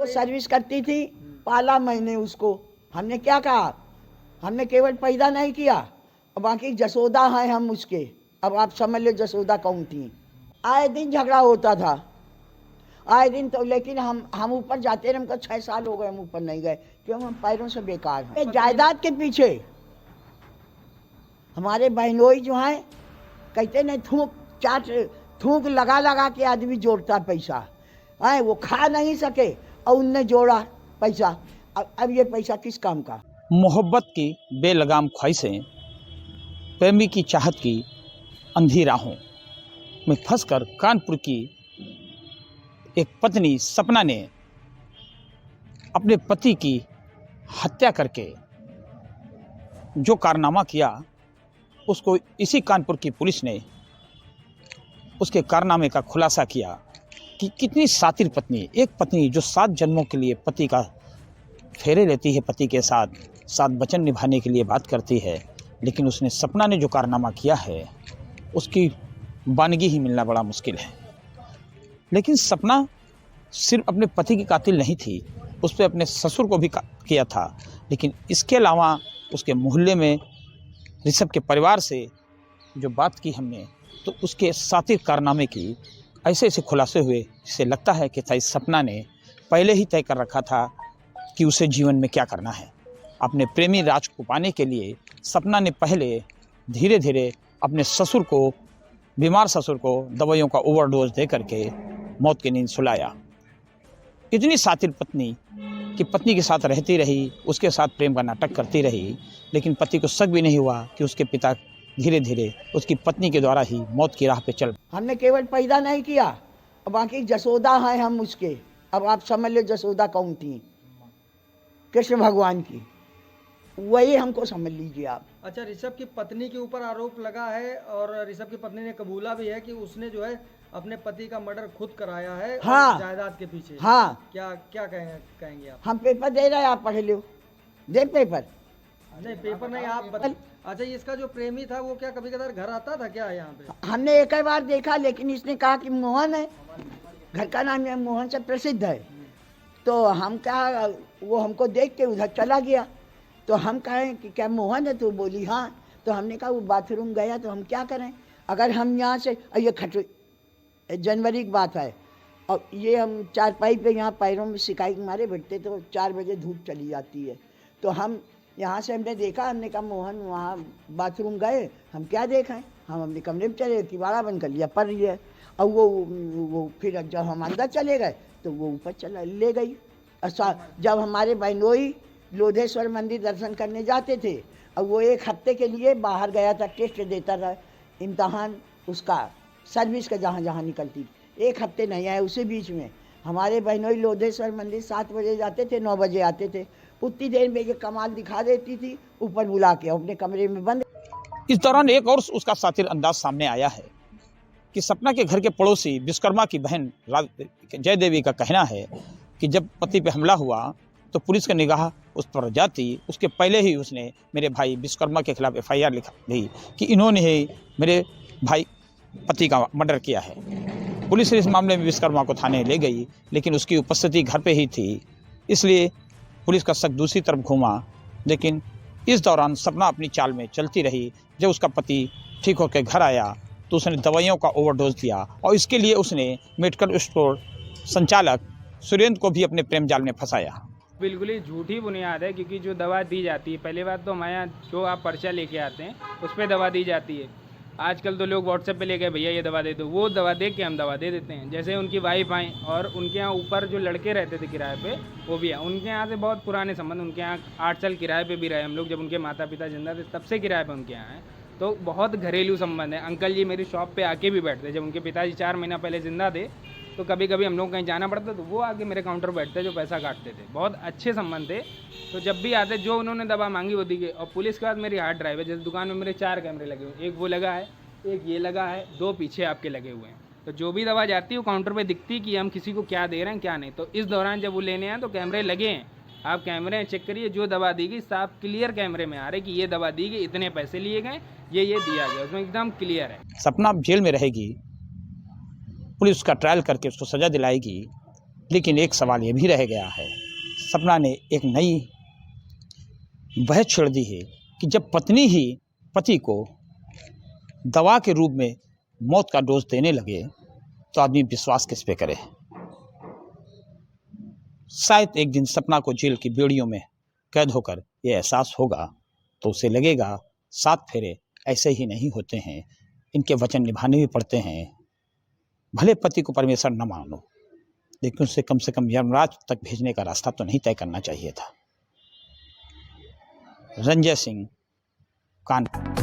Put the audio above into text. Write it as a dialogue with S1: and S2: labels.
S1: Service करती थी, पाला मैंने उसको। हमने क्या कहा, हमने केवल पैदा नहीं किया, बाकी जसोदा हैं हम उसके। अब आप समझ लो जसोदा कौन थी। आए दिन झगड़ा होता था, आए दिन। तो लेकिन हम ऊपर जाते रहे। हमको 6 साल हो गए हम ऊपर नहीं गए, क्यों? हम पैरों से बेकार हैं। जायदाद के पीछे हमारे बहनोई जो हैं, कहते नहीं थूक लगा लगा के आदमी जोड़ता पैसा है। वो खा नहीं सके और उनने जोड़ा पैसा। अब ये पैसा किस काम का?
S2: मोहब्बत की बेलगाम ख्वाहिशें, प्रेमी की चाहत की अंधी राहों में फंसकर कानपुर की एक पत्नी सपना ने अपने पति की हत्या करके जो कारनामा किया, उसको इसी कानपुर की पुलिस ने उसके कारनामे का खुलासा किया कि कितनी सातिर पत्नी, एक पत्नी जो 7 जन्मों के लिए पति का फेरे लेती है, पति के साथ वचन निभाने के लिए बात करती है, लेकिन उसने सपना ने जो कारनामा किया है उसकी वानगी ही मिलना बड़ा मुश्किल है। लेकिन सपना सिर्फ अपने पति की कातिल नहीं थी, उस पर अपने ससुर को भी किया था। लेकिन इसके अलावा उसके मोहल्ले में ऋषभ के परिवार से जो बात की हमने, तो उसके सातिर कारनामे की ऐसे ऐसे खुलासे हुए जिससे लगता है कि शायद सपना ने पहले ही तय कर रखा था कि उसे जीवन में क्या करना है। अपने प्रेमी राज को पाने के लिए सपना ने पहले धीरे धीरे अपने ससुर को, बीमार ससुर को दवाइयों का ओवरडोज दे करके मौत की नींद सुलाया। इतनी सातिर पत्नी कि पत्नी के साथ रहती रही, उसके साथ प्रेम का नाटक करती रही, लेकिन पति को शक भी नहीं हुआ कि उसके पिता धीरे धीरे उसकी पत्नी के द्वारा ही मौत की राह पे चल।
S1: हमने केवल पैदा नहीं किया, बाकी जसोदा हैं हम उसके। अब आप समझ लो जसोदा कौन थी? कृष्ण भगवान की, वही हमको समझ लीजिए आप।
S3: अच्छा, ऋषभ की पत्नी के ऊपर आरोप लगा है और ऋषभ की पत्नी ने कबूला भी है कि उसने जो है अपने पति का मर्डर खुद कराया है।
S1: हाँ,
S3: जायदाद के पीछे।
S1: हाँ,
S3: क्या क्या कहेंगे आप?
S1: हम पेपर दे रहे हैं, आप पढ़ लो, दे पेपर।
S3: नहीं, पेपर नहीं, आप अच्छा, इसका जो प्रेमी था वो क्या कभी कभार घर आता था क्या यहाँ पे?
S1: हमने एक ही बार देखा, लेकिन इसने कहा कि मोहन है, घर का नाम है मोहन से प्रसिद्ध है। तो हम क्या, वो हमको देख के उधर चला गया। तो हम कहें कि क्या मोहन है? तो बोली हाँ। तो हमने कहा वो बाथरूम गया तो हम क्या करें? अगर हम यहाँ से, ये जनवरी की बात है, और ये हम चारपाई पे यहाँ पैरों में सिकाई के मारे बैठते, तो 4 बजे धूप चली जाती है। तो हम यहाँ से हमने देखा, हमने कहा मोहन वहाँ बाथरूम गए। हम क्या देखें, हम अपने कमरे में चले, किवाड़ा बंद कर लिया, पड़ रही है। और वो फिर जब हम अंदर चले गए तो वो ऊपर चला ले गई। जब हमारे बहनोई लोधेश्वर मंदिर दर्शन करने जाते थे, और वो 1 हफ्ते के लिए बाहर गया था, टेस्ट देता रहा, इम्तहान उसका सर्विस का जहाँ जहाँ निकलती, 1 हफ्ते नहीं आए। उसी बीच में हमारे बहनोई लोधेश्वर मंदिर 7 बजे जाते थे, 9 बजे आते थे। उतनी देर में ये कमाल दिखा देती थी, ऊपर बुला के अपने कमरे में बंद।
S2: इस दौरान एक और उसका सातिर अंदाज सामने आया है कि सपना के घर के पड़ोसी विश्वकर्मा की बहन जय देवी का कहना है कि जब पति पे हमला हुआ तो पुलिस की निगाह उस पर जाती, उसके पहले ही उसने मेरे भाई विश्वकर्मा के खिलाफ FIR लिखा दी कि इन्होंने ही मेरे भाई पति का मर्डर किया है। पुलिस इस मामले में विश्वकर्मा को थाने ले गई, लेकिन उसकी उपस्थिति घर पे ही थी, इसलिए पुलिस का शक दूसरी तरफ घूमा। लेकिन इस दौरान सपना अपनी चाल में चलती रही। जब उसका पति ठीक होकर घर आया तो उसने दवाइयों का ओवरडोज दिया, और इसके लिए उसने मेडिकल स्टोर संचालक सुरेंद्र को भी अपने प्रेम जाल में फंसाया।
S4: बिल्कुल ही झूठी बुनियाद है, क्योंकि जो दवा दी जाती है, पहली बात तो हमारे यहाँ जो आप पर्चा लेके आते हैं उस पर दवा दी जाती है। आजकल तो लोग व्हाट्सएप पे लेके भैया ये दवा दे दो, वो दवा दे के हम दवा दे देते हैं। जैसे उनकी वाइफ आई और उनके यहाँ ऊपर जो लड़के रहते थे किराए पे, वो भी है। उनके यहाँ से बहुत पुराने संबंध, उनके यहाँ 8 साल किराए पे भी रहे हम लोग। जब उनके माता पिता जिंदा थे तब से किराए पे उनके यहाँ है, तो बहुत घरेलू संबंध है। अंकल जी मेरी शॉप पे आके भी बैठते, जब उनके पिताजी 4 महीना पहले जिंदा थे तो कभी कभी हम लोग कहीं जाना पड़ता तो वो आके मेरे काउंटर बैठते, जो पैसा काटते थे। बहुत अच्छे संबंध थे। तो जब भी आते, जो उन्होंने दवा मांगी वो दी गई। और पुलिस के बाद मेरी हार्ड ड्राइव है, जैसे दुकान में मेरे 4 कैमरे लगे हुए, एक वो लगा है, एक ये लगा है, 2 पीछे आपके लगे हुए हैं। तो जो भी दवा जाती है वो काउंटर पे दिखती कि हम किसी को क्या दे रहे हैं क्या नहीं। तो इस दौरान जब वो लेने आए तो कैमरे लगे हैं, आप कैमरे चेक करिए, जो दवा दी गई साफ क्लियर कैमरे में आ रहे कि ये दवा दी गई, इतने पैसे लिए गए, ये दिया गया, उसमें एकदम क्लियर है।
S2: सपना जेल में रहेगी, पुलिस उसका ट्रायल करके उसको सज़ा दिलाएगी, लेकिन एक सवाल ये भी रह गया है, सपना ने एक नई बहस छेड़ दी है कि जब पत्नी ही पति को दवा के रूप में मौत का डोज देने लगे तो आदमी विश्वास किस पे करे। शायद एक दिन सपना को जेल की बेड़ियों में कैद होकर ये एहसास होगा तो उसे लगेगा 7 फेरे ऐसे ही नहीं होते हैं, इनके वचन निभाने भी पड़ते हैं। भले पति को परमेश्वर न मानो, लेकिन उसे कम से कम यमराज तक भेजने का रास्ता तो नहीं तय करना चाहिए था। रंजय सिंह, कानपुर।